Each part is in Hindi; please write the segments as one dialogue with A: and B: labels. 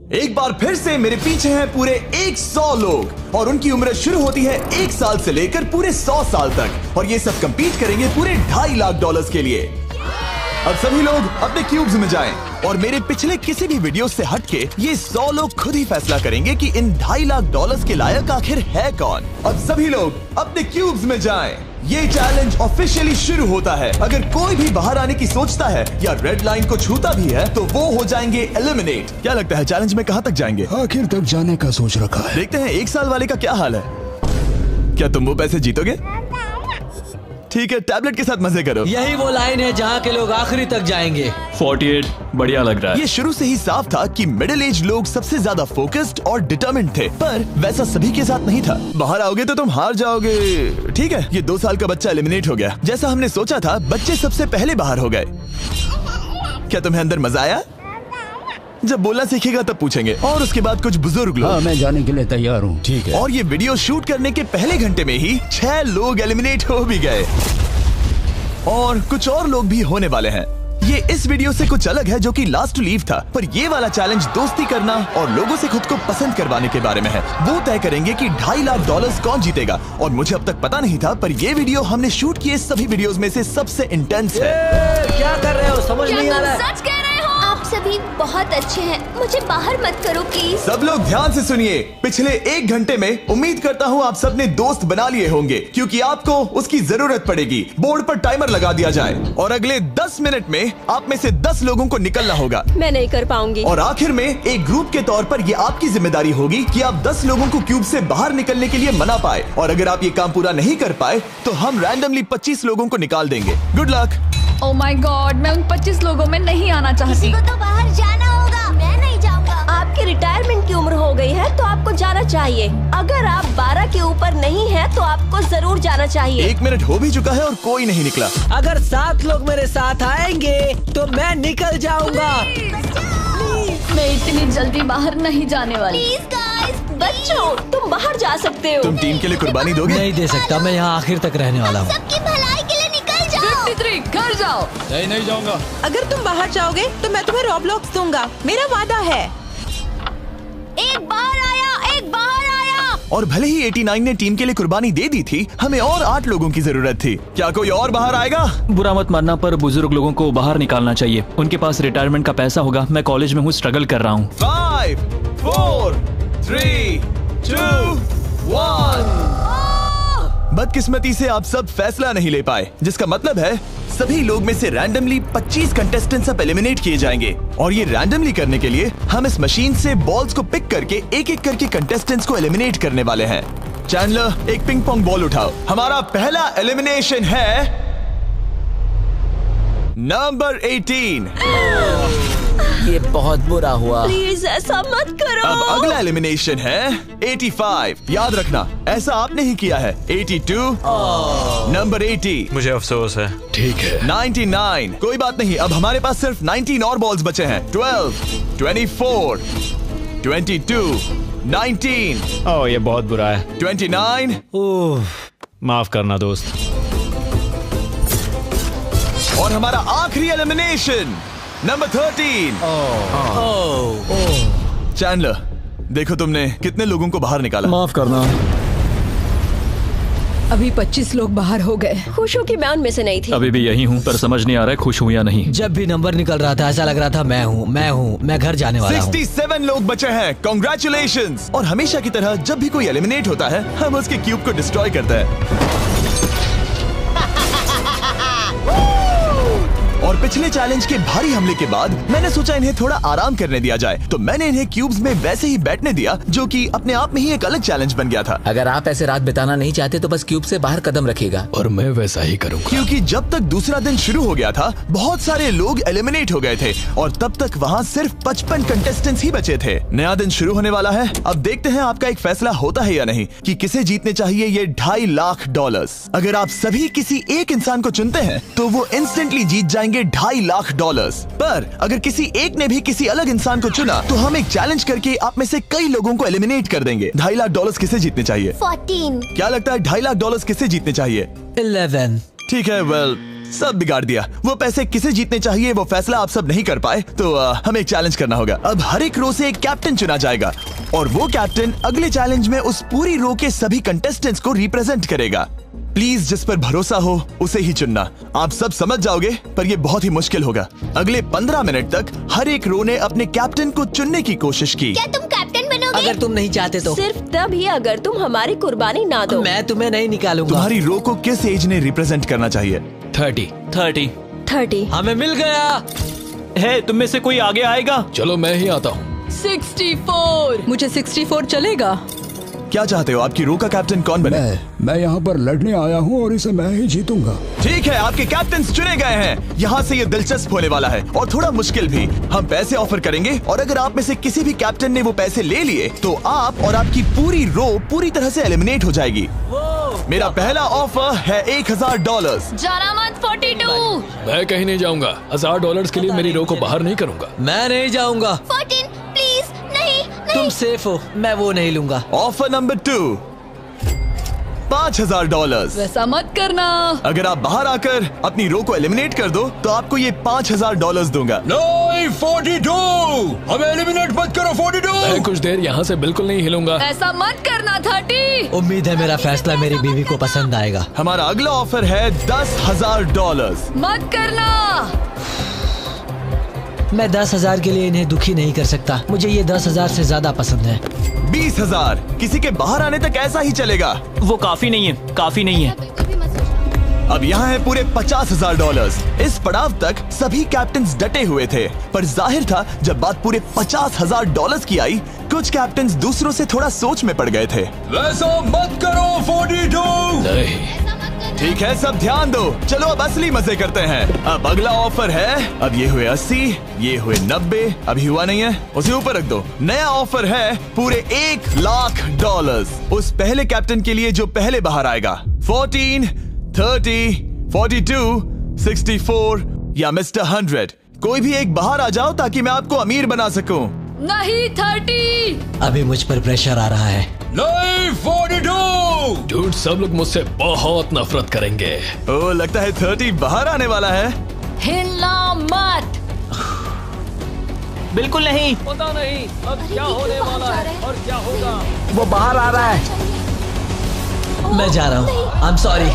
A: एक बार फिर से मेरे पीछे हैं पूरे 100 लोग और उनकी उम्र शुरू होती है 1 साल से लेकर पूरे 100 साल तक और ये सब compete करेंगे पूरे $2.5 लाख के लिए। अब सभी लोग अपने क्यूब्स में जाएं और मेरे पिछले किसी भी वीडियो से हटके ये 100 लोग खुद ही फैसला करेंगे कि इन $2.5 लाख के लायक आखिर है कौन। अब सभी लोग अपने क्यूब्स में जाएं। ये चैलेंज ऑफिशियली शुरू होता है। अगर कोई भी बाहर आने की सोचता है या रेड लाइन को छूता भी है तो वो हो जाएंगे एलिमिनेट। क्या लगता है चैलेंज में कहाँ तक जाएंगे?
B: आखिर तक जाने का सोच रखा है।
A: देखते हैं 1 साल वाले का क्या हाल है। क्या तुम वो पैसे जीतोगे? ठीक है, टैबलेट के साथ मजे करो।
C: यही वो लाइन है जहाँ के लोग आखिरी तक जाएंगे।
D: 48 बढ़िया लग रहा है।
A: ये शुरू से ही साफ था कि मिडिल एज लोग सबसे ज्यादा फोकस्ड और डिटरमिन्ड थे, पर वैसा सभी के साथ नहीं था। बाहर आओगे तो तुम हार जाओगे। ठीक है, ये 2 साल का बच्चा एलिमिनेट हो गया। जैसा हमने सोचा था, बच्चे सबसे पहले बाहर हो गए। क्या तुम्हें अंदर मजा आया? जब बोलना सीखेगा तब पूछेंगे। और उसके बाद कुछ बुजुर्ग लोग।
B: हाँ, मैं जाने के लिए तैयार हूँ।
C: ठीक है।
A: और ये वीडियो शूट करने के पहले घंटे में ही 6 लोग एलिमिनेट हो भी गए और कुछ और लोग भी होने वाले हैं। ये इस वीडियो से कुछ अलग है जो कि लास्ट टू लीव था, पर ये वाला चैलेंज दोस्ती करना और लोगों से खुद को पसंद करवाने के बारे में है। वो तय करेंगे कि $2.5 लाख कौन जीतेगा और मुझे अब तक पता नहीं था, पर ये वीडियो हमने शूट किए सभी वीडियोस में से सबसे इंटेंस है।
C: क्या कर रहे हो? समझ नहीं आ रहा है।
E: सच कह रहे हो? आप सभी बहुत अच्छे हैं, मुझे बाहर मत करो प्लीज।
A: सब लोग ध्यान से सुनिए। पिछले 1 घंटे में उम्मीद करता हूँ आप सबने दोस्त बना लिए होंगे, क्योंकि आपको उसकी जरूरत पड़ेगी। बोर्ड पर टाइमर लगा दिया जाए और अगले 10 मिनट में आप में से 10 लोगों को निकलना होगा।
E: मैं नहीं कर पाऊंगी।
A: और आखिर में एक ग्रुप के तौर पर ये आपकी जिम्मेदारी होगी कि आप 10 लोगों को क्यूब से बाहर निकलने के लिए मना पाए। और अगर आप ये काम पूरा नहीं कर पाए तो हम रैंडमली 25 लोगों को निकाल देंगे। Good luck.
F: Oh my God, मैं उन 25 लोगों में नहीं आना चाहती।
E: किसी को तो बाहर जाना होगा। मैं नहीं जाऊंगा। आपकी रिटायरमेंट की उम्र हो गई है तो आपको जाना चाहिए। अगर आप 12 के ऊपर नहीं हैं तो आपको जरूर जाना चाहिए।
A: 1 मिनट हो भी चुका है और कोई नहीं निकला।
C: अगर 7 लोग मेरे साथ आएंगे तो मैं निकल जाऊंगा।
F: मैं इतनी जल्दी बाहर नहीं जाने वाली।
E: प्लीज गाइस, बच्चों तुम बाहर जा सकते हो।
A: तुम टीम के लिए कुर्बानी दोगे?
C: नहीं दे सकता, मैं यहाँ आखिर तक रहने वाला हूँ।
E: सबकी भलाई के लिए निकल जाओ।
F: 53 घर जाओ।
D: नहीं जाऊंगा।
G: अगर तुम बाहर जाओगे तो मैं तुम्हें रॉब्लॉक्स दूंगा, मेरा वादा है।
E: एक बाहर आया, एक बाहर आया।
A: और भले ही 89 ने टीम के लिए कुर्बानी दे दी थी, हमें और 8 लोगों की जरूरत थी। क्या कोई और बाहर आएगा?
D: बुरा मत मानना, पर बुजुर्ग लोगों को बाहर निकालना चाहिए। उनके पास रिटायरमेंट का पैसा होगा। मैं कॉलेज में हूँ, स्ट्रगल कर रहा हूँ।
A: 5, 4, 3, 2, 1। बदकिस्मती से आप सब फैसला नहीं ले पाए, जिसका मतलब है सभी लोग में से रैंडमली 25 कंटेस्टेंट्स अब एलिमिनेट किए जाएंगे। और ये रैंडमली करने के लिए हम इस मशीन से बॉल्स को पिक करके एक एक करके कंटेस्टेंट्स को एलिमिनेट करने वाले हैं। चैंडलर, एक पिंग पोंग बॉल उठाओ। हमारा पहला एलिमिनेशन है नंबर 18।
C: ये बहुत बुरा हुआ।
E: प्लीज ऐसा मत करो।
A: अब अगला एलिमिनेशन है 85। याद रखना, ऐसा आपने ही किया है। 82, नंबर 80,
D: मुझे अफसोस है।
B: ठीक है।
A: 99, कोई बात नहीं, अब हमारे पास सिर्फ 19 और बॉल्स बचे हैं। 12, 24, 22, 19,
D: ओह, ये बहुत बुरा है।
A: 29,
C: ओह,
D: माफ करना दोस्त।
A: और हमारा आखिरी एलिमिनेशन नंबर 13। चैंडलर, देखो तुमने कितने लोगों को बाहर निकाला।
D: माफ करना।
F: अभी 25 लोग बाहर हो गए।
E: खुश हूँ कि मैं उनमें से नहीं थी।
D: अभी भी यही हूँ, पर समझ नहीं आ रहा है खुश हूँ या नहीं।
C: जब भी नंबर निकल रहा था ऐसा लग रहा था मैं घर जाने वाला हूँ।
A: 67 लोग बचे हैं। कॉन्ग्रेचुलेशंस। और हमेशा की तरह जब भी कोई एलिमिनेट होता है, हम उसके क्यूब को डिस्ट्रॉय करते हैं। और पिछले चैलेंज के भारी हमले के बाद मैंने सोचा इन्हें थोड़ा आराम करने दिया जाए, तो मैंने इन्हें क्यूब्स में वैसे ही बैठने दिया, जो कि अपने आप में ही एक अलग चैलेंज बन गया था।
H: अगर आप ऐसे रात बिताना नहीं चाहते तो बस क्यूब से बाहर कदम रखिएगा।
B: और मैं वैसा ही करूँगा।
A: क्योंकि जब तक दूसरा दिन शुरू हो गया था, बहुत सारे लोग एलिमिनेट हो गए थे और तब तक वहाँ सिर्फ 55 कंटेस्टेंट्स ही बचे थे। नया दिन शुरू होने वाला है। अब देखते हैं आपका एक फैसला होता है या नहीं कि किसे जीतने चाहिए ये $2.5 लाख। अगर आप सभी किसी एक इंसान को चुनते हैं तो वो इंस्टेंटली जीत जाएंगे $2.5 लाख। पर अगर किसी एक ने भी किसी अलग इंसान को चुना तो हम एक चैलेंज करके आप में से कई लोगों को एलिमिनेट कर देंगे। $2.5 लाख किसे जीतने चाहिए?
E: 14।
A: क्या लगता है $2.5 लाख किसे जीतने चाहिए?
C: 11।
A: ठीक है, वेल सब बिगाड़ दिया। वो पैसे किसे जीतने चाहिए वो फैसला आप सब नहीं कर पाए, तो हमें एक चैलेंज करना होगा। अब हर एक रो से एक कैप्टन चुना जाएगा और वो कैप्टन अगले चैलेंज में उस पूरी रो के सभी कंटेस्टेंट्स को रिप्रेजेंट करेगा। प्लीज जिस पर भरोसा हो उसे ही चुनना। आप सब समझ जाओगे, पर ये बहुत ही मुश्किल होगा। अगले 15 मिनट तक हर एक रो ने अपने कैप्टन को चुनने की कोशिश की।
E: क्या तुम कैप्टन बनोगे?
C: अगर तुम नहीं चाहते तो
E: सिर्फ तभी अगर तुम हमारी कुर्बानी ना दो।
C: मैं तुम्हें नहीं निकालूंगा।
A: तुम्हारी रो को किस एज ने रिप्रेजेंट करना चाहिए?
D: 30।
C: हमें मिल गया।
D: है, तुम में से कोई आगे आएगा?
B: चलो मैं ही आता हूँ।
G: 64। मुझे 64 चलेगा।
A: क्या चाहते हो, आपकी रो का कैप्टन कौन बने?
B: मैं यहाँ पर लड़ने आया हूँ और इसे मैं ही जीतूंगा।
A: ठीक है, आपके कैप्टन चुने गए हैं। यहाँ से ये दिलचस्प होने वाला है और थोड़ा मुश्किल भी। हम पैसे ऑफर करेंगे और अगर आप में से किसी भी कैप्टन ने वो पैसे ले लिए तो आप और आपकी पूरी रो पूरी तरह से एलिमिनेट हो जाएगी। मेरा पहला ऑफर है $1000।
F: जाना मत 42।
B: मैं कहीं नहीं जाऊंगा। $1000 के लिए मेरी रो को बाहर नहीं करूंगा।
C: मैं नहीं जाऊंगा।
E: 14 प्लीज नहीं।
C: तुम सेफ हो, मैं वो नहीं लूंगा।
A: Offer number 2, $5000।
F: वैसा मत करना।
A: अगर आप बाहर आकर अपनी रो को एलिमिनेट कर दो तो आपको ये $5000 दूंगा।
B: नहीं, 42। हमें एलिमिनेट मत करो। 42। मैं कुछ देर यहाँ से बिल्कुल नहीं हिलूंगा।
F: ऐसा मत करना 30।
C: उम्मीद है मेरा फैसला मेरी बीवी को पसंद आएगा।
A: हमारा अगला ऑफर है $10,000।
F: मत करना।
C: मैं 10,000 के लिए इन्हें दुखी नहीं कर सकता। मुझे ये 10,000 से ज्यादा पसंद है।
A: 20,000। किसी के बाहर आने तक ऐसा ही चलेगा।
D: वो काफी नहीं है, काफी नहीं है।
A: अब यहाँ है पूरे $50,000। इस पड़ाव तक सभी कैप्टन्स डटे हुए थे, पर जाहिर था जब बात पूरे $50,000 की आई, कुछ कैप्टन्स दूसरों से थोड़ा सोच में पड़ गए थे।
B: वैसा मत करो 42। नहीं।
A: ठीक है, सब ध्यान दो। चलो अब असली मजे करते हैं। अब अगला ऑफर है, अब ये हुए 80, ये हुए 90, अभी हुआ नहीं है, उसे ऊपर रख दो। नया ऑफर है पूरे $1,00,000 उस पहले कैप्टन के लिए जो पहले बाहर आएगा। 14, 30, 42, 64 या मिस्टर 100। कोई भी एक बाहर आ जाओ ताकि मैं आपको अमीर बना सकूं।
F: नहीं 30।
C: अभी मुझ पर प्रेशर आ रहा है।
B: नहीं 42। डूड, सब लोग मुझसे बहुत नफरत करेंगे।
A: ओ, लगता है 30 बाहर आने वाला है।
F: हिलना मत।
D: बिल्कुल नहीं।
C: पता नहीं अब क्या होने वाला है और क्या होगा। वो बाहर आ रहा है। मैं जा रहा हूँ। आई एम सॉरी।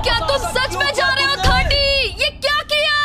F: क्या तुम सच में जा रहे हो 30? ये क्या किया?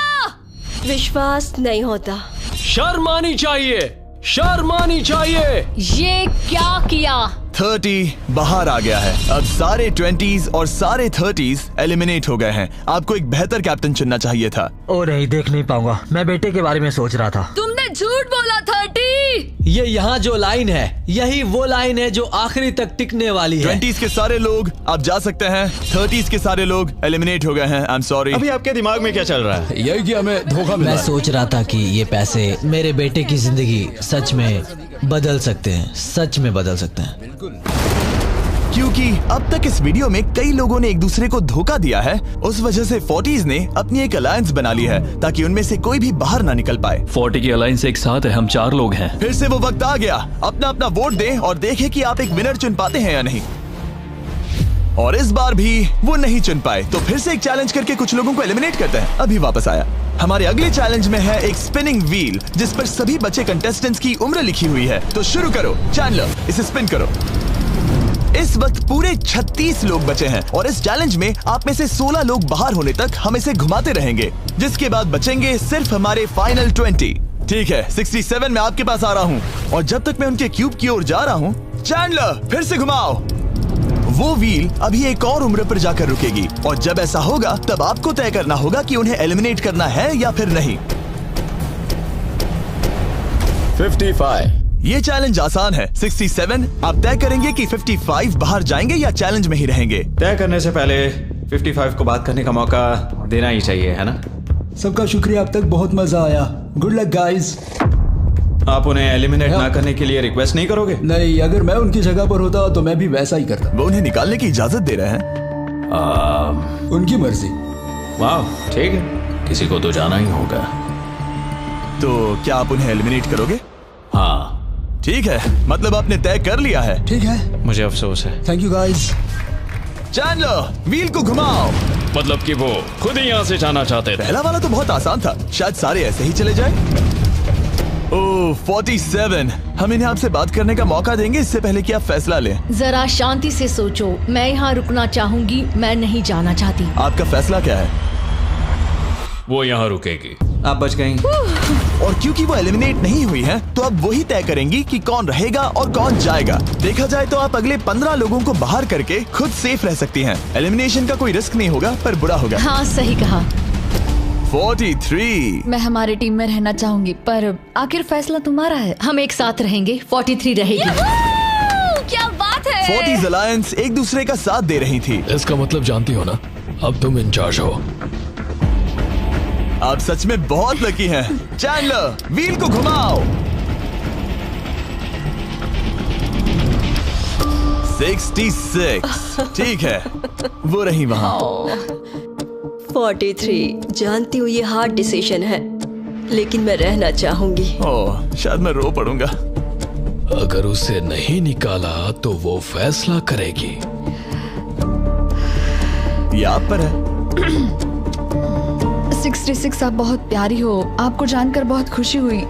E: विश्वास नहीं होता।
B: शर्म आनी चाहिए, शर्म आनी चाहिए।
F: ये क्या किया?
A: 30 बाहर आ गया है। अब सारे 20s और सारे 30s एलिमिनेट हो गए हैं। आपको एक बेहतर कैप्टन चुनना चाहिए था।
C: ओ नहीं, देख नहीं पाऊंगा। मैं बेटे के बारे में सोच रहा था।
F: तुमने झूठ बोला 30।
C: ये यहाँ जो लाइन है, यही वो लाइन है जो आखिरी तक टिकने वाली है।
A: 20s के सारे लोग आप जा सकते हैं, 30s के सारे लोग एलिमिनेट हो गए हैं। आई एम सॉरी।
I: अभी आपके दिमाग में क्या चल रहा है?
B: यही कि हमें धोखा मिला।
C: मैं सोच रहा था कि ये पैसे मेरे बेटे की जिंदगी सच में बदल सकते हैं, सच में बदल सकते हैं।
A: क्योंकि अब तक इस वीडियो में कई लोगों ने एक दूसरे को धोखा दिया है, उस वजह से 40s ने अपनी एक अलायंस बना ली है ताकि उनमें से कोई भी बाहर ना निकल पाए।
D: 40 की अलायंस एक साथ है, हम 4 लोग हैं।
A: फिर से वो वक्त आ गया। अपना अपना वोट दें और देखें कि आप एक विनर चुन पाते हैं या नहीं। और इस बार भी वो नहीं चुन पाए, तो फिर से एक चैलेंज करके कुछ लोगों को एलिमिनेट करते हैं। अभी वापस आया। हमारे अगले चैलेंज में है एक स्पिनिंग व्हील जिस पर सभी बचे कंटेस्टेंट्स की उम्र लिखी हुई है। तो शुरू करो चैंडलर, इसे स्पिन करो। इस वक्त पूरे 36 लोग बचे हैं और इस चैलेंज में आप में से 16 लोग बाहर होने तक हम इसे घुमाते रहेंगे, जिसके बाद बचेंगे सिर्फ हमारे फाइनल 20। ठीक है, 67 में आपके पास आ रहा हूँ और जब तक मैं उनके क्यूब की ओर जा रहा हूँ, चैंडलर फिर से घुमाओ। वो व्हील अभी एक और उम्र पर जाकर रुकेगी और जब ऐसा होगा तब आपको तय करना होगा कि उन्हें एलिमिनेट करना है या फिर नहीं।
B: 55।
A: ये चैलेंज आसान है। 67 आप तय करेंगे कि 55 बाहर जाएंगे या चैलेंज में ही रहेंगे।
I: तय करने से पहले 55 को बात करने का मौका देना ही चाहिए, है ना?
B: सबका शुक्रिया, अब तक बहुत मजा आया। Good luck guys.
I: आप उन्हें एलिमिनेट ना करने के लिए रिक्वेस्ट नहीं करोगे?
B: नहीं, अगर मैं उनकी जगह पर होता तो मैं भी वैसा ही करता।
A: वो उन्हें निकालने की इजाजत दे रहे हैं।
B: उनकी मर्जी।
I: वाह, ठीक है, किसी को तो जाना ही होगा।
A: तो क्या आप उन्हें एलिमिनेट करोगे?
I: हाँ।
A: ठीक है, मतलब आपने तय कर लिया है।
B: ठीक है,
I: मुझे अफसोस है।
B: Thank you guys.
A: Chandler, wheel को घुमाओ।
B: मतलब कि वो खुद ही यहाँ से जाना चाहते थे।
A: पहला वाला तो बहुत आसान था, शायद सारे ऐसे ही चले जाए। ओह 47, हम इन्हें आपसे बात करने का मौका देंगे इससे पहले कि आप फैसला लें।
F: जरा शांति से सोचो, मैं यहाँ रुकना चाहूंगी, मैं नहीं जाना चाहती।
A: आपका फैसला क्या है?
B: वो यहाँ रुकेगी।
I: आप बच गई।
A: और क्योंकि वो एलिमिनेट नहीं हुई है, तो अब वही तय करेंगी कि कौन रहेगा और कौन जाएगा। देखा जाए तो आप अगले 15 लोगों को बाहर करके खुद सेफ रह सकती हैं। एलिमिनेशन का कोई रिस्क नहीं होगा, पर बुरा होगा।
F: हाँ सही कहा।
A: 43।
F: मैं हमारे टीम में रहना चाहूंगी, पर आखिर फैसला तुम्हारा है। हम एक साथ रहेंगे। 43 रहेगी। क्या बात है।
A: 40s अलायंस एक दूसरे का साथ दे रही थी।
B: इसका मतलब जानती हो ना, अब तुम इंचार्ज हो।
A: आप सच में बहुत लकी हैं। चैंडलर, व्हील को घुमाओ। 66। ठीक है, वो रही वहाँ।
E: 43, जानती हूँ ये हार्ड डिसीजन है, लेकिन मैं रहना चाहूंगी।
A: ओह, शायद मैं रो पड़ूंगा।
B: अगर उसे नहीं निकाला तो वो फैसला करेगी।
A: ये आप पर है।
F: 66, आप बहुत प्यारी हो। आपको जानकर बहुत खुशी हुई,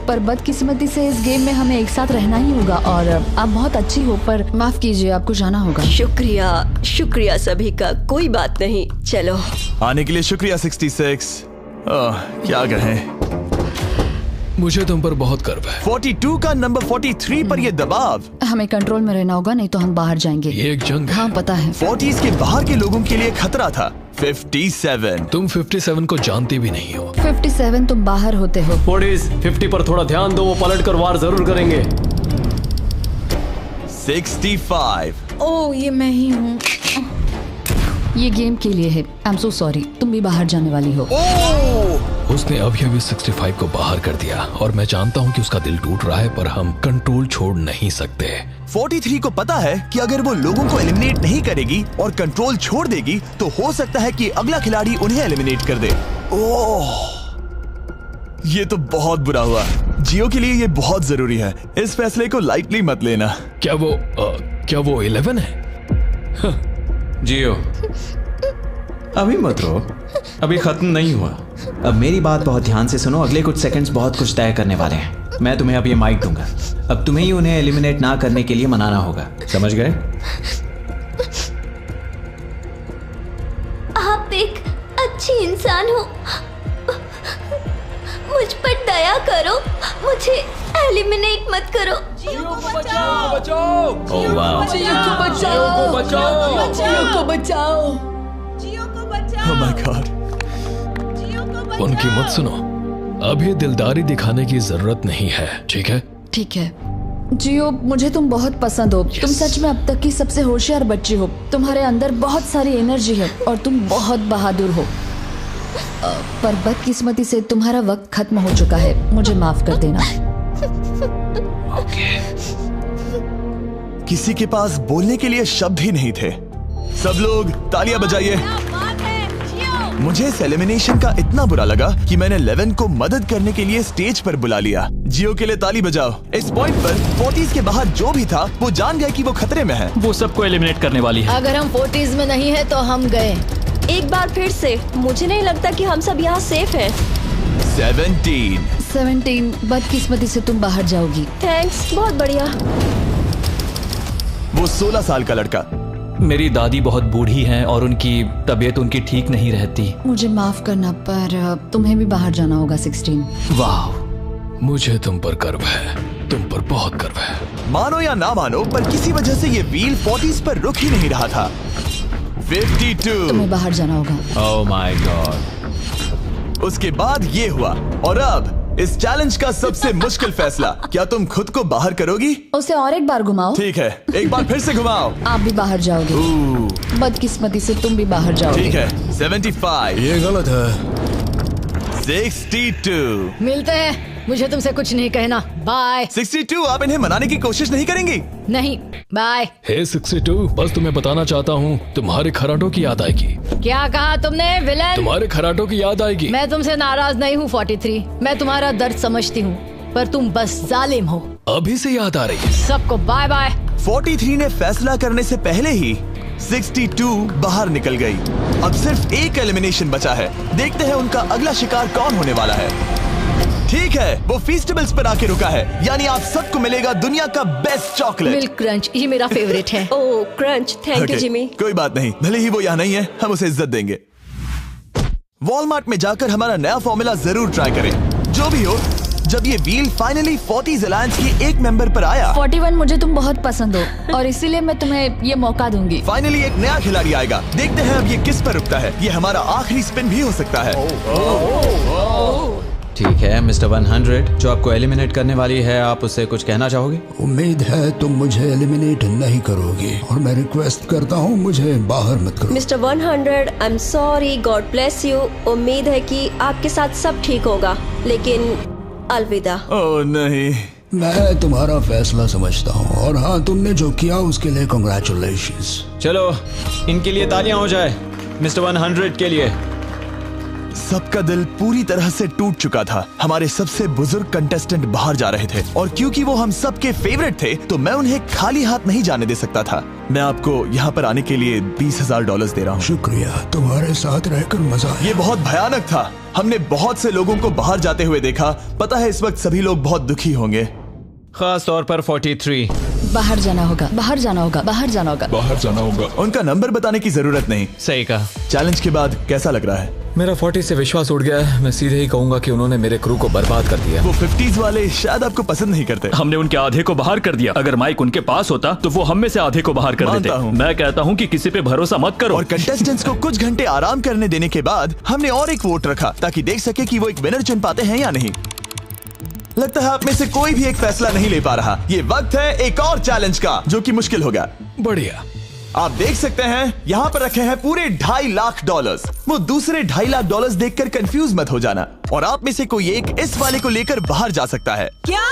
F: पर बदकिस्मती से इस गेम में हमें एक साथ रहना ही होगा। और आप बहुत अच्छी हो, पर माफ कीजिए, आपको जाना होगा।
E: शुक्रिया, शुक्रिया सभी का। कोई बात नहीं, चलो।
A: आने के लिए शुक्रिया 66। क्या कहें।
B: मुझे तुम पर बहुत गर्व है।
A: 42 का नंबर 43 पर ये दबाव।
F: हमें कंट्रोल में रहना होगा, नहीं तो हम बाहर जाएंगे।
B: ये एक जंग है।
F: हाँ पता है।
A: 40s के बाहर के लोगों के लिए खतरा था। 57।
B: तुम 57 को जानती भी नहीं हो।
F: 57 तुम बाहर होते हो।
J: 50 पर थोड़ा ध्यान दो, वो पलट कर वार जरूर करेंगे।
A: 65।
F: ओह ये मैं ही हूँ। ये गेम के लिए है। आई एम सो सॉरी, तुम भी बाहर जाने वाली हो।
B: उसने अभी 65 को बाहर कर दिया और मैं जानता हूँ कि उसका दिल टूट रहा है, पर हम कंट्रोल छोड़ नहीं सकते।
A: 43 को पता है कि अगर वो लोगों को एलिमिनेट नहीं करेगी और कंट्रोल छोड़ देगी, तो हो सकता है कि अगला खिलाड़ी उन्हें एलिमिनेट कर दे। ओह, ये तो बहुत बुरा हुआ। जियो के लिए ये बहुत जरूरी है। इस फैसले को लाइटली मत लेना।
B: क्या वो 11 है?
I: जियो, अभी मत रो, अभी खत्म नहीं हुआ। अब मेरी बात बहुत ध्यान से सुनो। अगले कुछ सेकंड्स बहुत कुछ तय करने वाले हैं। मैं तुम्हें अब ये माइक दूंगा। अब तुम्हें ही उन्हें एलिमिनेट ना करने के लिए मनाना होगा, समझ गए?
E: आप एक अच्छी इंसान हो, मुझ पर दया करो, मुझे एलिमिनेट मत करो।
J: जियो को बचाओ, बचाओ।
I: ओह वाह,
F: जियो को बचाओ,
J: बचाओ,
F: जियो को बचाओ,
G: जियो को बचाओ।
A: Oh my God।
G: जियो को बचाओ।
B: उनकी मत सुनो। अभी दिलदारी दिखाने की जरूरत नहीं है, ठीक है?
F: ठीक है। जियो, मुझे तुम बहुत पसंद हो। तुम सच में अब तक की सबसे होशियार बच्ची हो। तुम्हारे अंदर बहुत सारी एनर्जी है और तुम बहुत बहादुर हो। पर बदकिस्मती से तुम्हारा वक्त खत्म हो चुका है। मुझे माफ कर देना।
A: किसी के पास बोलने के लिए शब्द ही नहीं थे। सब लोग तालियां बजाइए। मुझे इस एलिमिनेशन का इतना बुरा लगा कि मैंने 11 को मदद करने के लिए स्टेज पर बुला लिया। जियो के लिए ताली बजाओ। इस पॉइंट पर 40s के बाहर जो भी था वो जान गया कि वो खतरे में है।
D: वो सबको एलिमिनेट करने वाली है।
F: अगर हम 40s में नहीं है तो हम गए।
E: एक बार फिर से, मुझे नहीं लगता कि हम सब यहाँ सेफ हैं।
A: 17।
F: बदकिस्मती से तुम बाहर जाओगी।
E: थैंक्स, बहुत बढ़िया।
A: वो 16 साल का लड़का।
D: मेरी दादी बहुत बूढ़ी हैं और उनकी तबीयत उनकी ठीक नहीं रहती।
F: मुझे माफ करना, पर तुम्हें भी बाहर जाना होगा। 16।
D: वाह,
B: मुझे तुम पर गर्व है, तुम पर बहुत गर्व है।
A: मानो या ना मानो, पर किसी वजह से ये व्हील 40s पर रुक ही नहीं रहा था। 52।
F: तुम्हें बाहर जाना होगा।
I: ओह माय गॉड।
A: उसके बाद ये हुआ, और अब इस चैलेंज का सबसे मुश्किल फैसला। क्या तुम खुद को बाहर करोगी?
F: उसे और एक बार घुमाओ।
A: ठीक है, एक बार फिर से घुमाओ।
F: आप भी बाहर जाओगे। बदकिस्मती से तुम भी बाहर जाओगे।
A: ठीक है। 75।
B: ये गलत है।
A: 62।
F: मिलते हैं। मुझे तुमसे कुछ नहीं कहना। बाय।
A: 62। आप इन्हें मनाने की कोशिश नहीं करेंगी?
F: नहीं, बाय।
B: हे 62, बस तुम्हें बताना चाहता हूँ, तुम्हारे खराटों की याद आएगी।
F: क्या कहा तुमने विलेन?
B: तुम्हारे खराटों की याद आएगी।
F: मैं तुमसे नाराज नहीं हूँ 43। मैं तुम्हारा दर्द समझती हूँ, पर तुम बस जालिम हो।
B: अभी से याद आ रही है।
F: सबको बाय बाय।
A: 43 ने फैसला करने से पहले ही 62 बाहर निकल गई। अब सिर्फ एक एलिमिनेशन बचा है। देखते हैं उनका अगला शिकार कौन होने वाला है। ठीक है, वो फीस्टेबल्स पर आके रुका है, यानी आप सबको मिलेगा दुनिया का बेस्ट चॉकलेट।
K: मिल्क क्रंच, ये मेरा फेवरेट है।
E: ओह क्रंच, थैंक यू जिमी।
A: कोई बात नहीं, भले ही वो यहाँ नहीं है, हम उसे इज्जत देंगे। वॉलमार्ट में जाकर हमारा नया फॉर्मूला जरूर ट्राई करें। जो भी हो, जब ये व्हील फाइनली 40s अलायंस की एक मेंबर पर आया।
F: 41 मुझे तुम बहुत पसंद हो और इसीलिए मैं तुम्हें ये मौका दूंगी।
A: फाइनली एक नया खिलाड़ी आएगा। देखते हैं अब ये किस पर रुकता है। ये हमारा आखिरी स्पिन भी हो सकता है।
I: ठीक है मिस्टर 100, जो आपको एलिमिनेट करने वाली है, आप उससे कुछ कहना चाहोगे?
L: उम्मीद है तुम मुझे एलिमिनेट नहीं करोगे और मैं रिक्वेस्ट करता हूँ मुझे बाहर मत करो।
E: Mister 100, I am sorry, God bless you. उम्मीद है कि आपके साथ सब ठीक होगा, लेकिन अलविदा।
A: ओह नहीं,
L: मैं तुम्हारा फैसला समझता हूँ और हाँ, तुमने जो किया उसके लिए कांग्रेचुलेशंस।
I: चलो इनके लिए तालियां हो जाए, मिस्टर 100 के लिए।
A: सबका दिल पूरी तरह से टूट चुका था। हमारे सबसे बुजुर्ग कंटेस्टेंट बाहर जा रहे थे और क्योंकि वो हम सबके फेवरेट थे तो मैं उन्हें खाली हाथ नहीं जाने दे सकता था। मैं आपको यहाँ पर आने के लिए $20,000 दे रहा हूँ।
L: शुक्रिया, तुम्हारे साथ रहकर मजा आया।
A: ये बहुत भयानक था। हमने बहुत से लोगों को बाहर जाते हुए देखा। पता है इस वक्त सभी लोग बहुत दुखी होंगे,
I: खास तौर पर 43।
F: बाहर जाना होगा, बाहर जाना होगा, बाहर जाना होगा,
B: बाहर जाना होगा।
A: उनका नंबर बताने की जरूरत नहीं।
I: सही कहा।
A: चैलेंज के बाद कैसा लग रहा है?
B: मेरा 40 से विश्वास उड़ गया है। मैं सीधे ही कहूंगा कि उन्होंने मेरे क्रू को बर्बाद कर दिया।
A: वो 50s वाले शायद आपको पसंद नहीं करते।
D: हमने उनके आधे को बाहर कर दिया। अगर माइक उनके पास होता तो वो हम में से आधे को बाहर कर देते। मैं कहता हूँ कि किसी पे भरोसा मत करो।
A: और कंटेस्टेंट्स को कुछ घंटे आराम करने देने के बाद हमने और एक वोट रखा ताकि देख सके कि वो एक विनर चुन पाते हैं या नहीं। लगता है आप में से कोई भी एक फैसला नहीं ले पा रहा। ये वक्त है एक और चैलेंज का, जो कि मुश्किल होगा।
B: बढ़िया।
A: आप देख सकते हैं यहाँ पर रखे हैं पूरे $2.5 लाख। वो दूसरे $2.5 लाख देखकर कंफ्यूज मत हो जाना। और आप में से कोई एक इस वाले को लेकर बाहर जा सकता है।
G: क्या?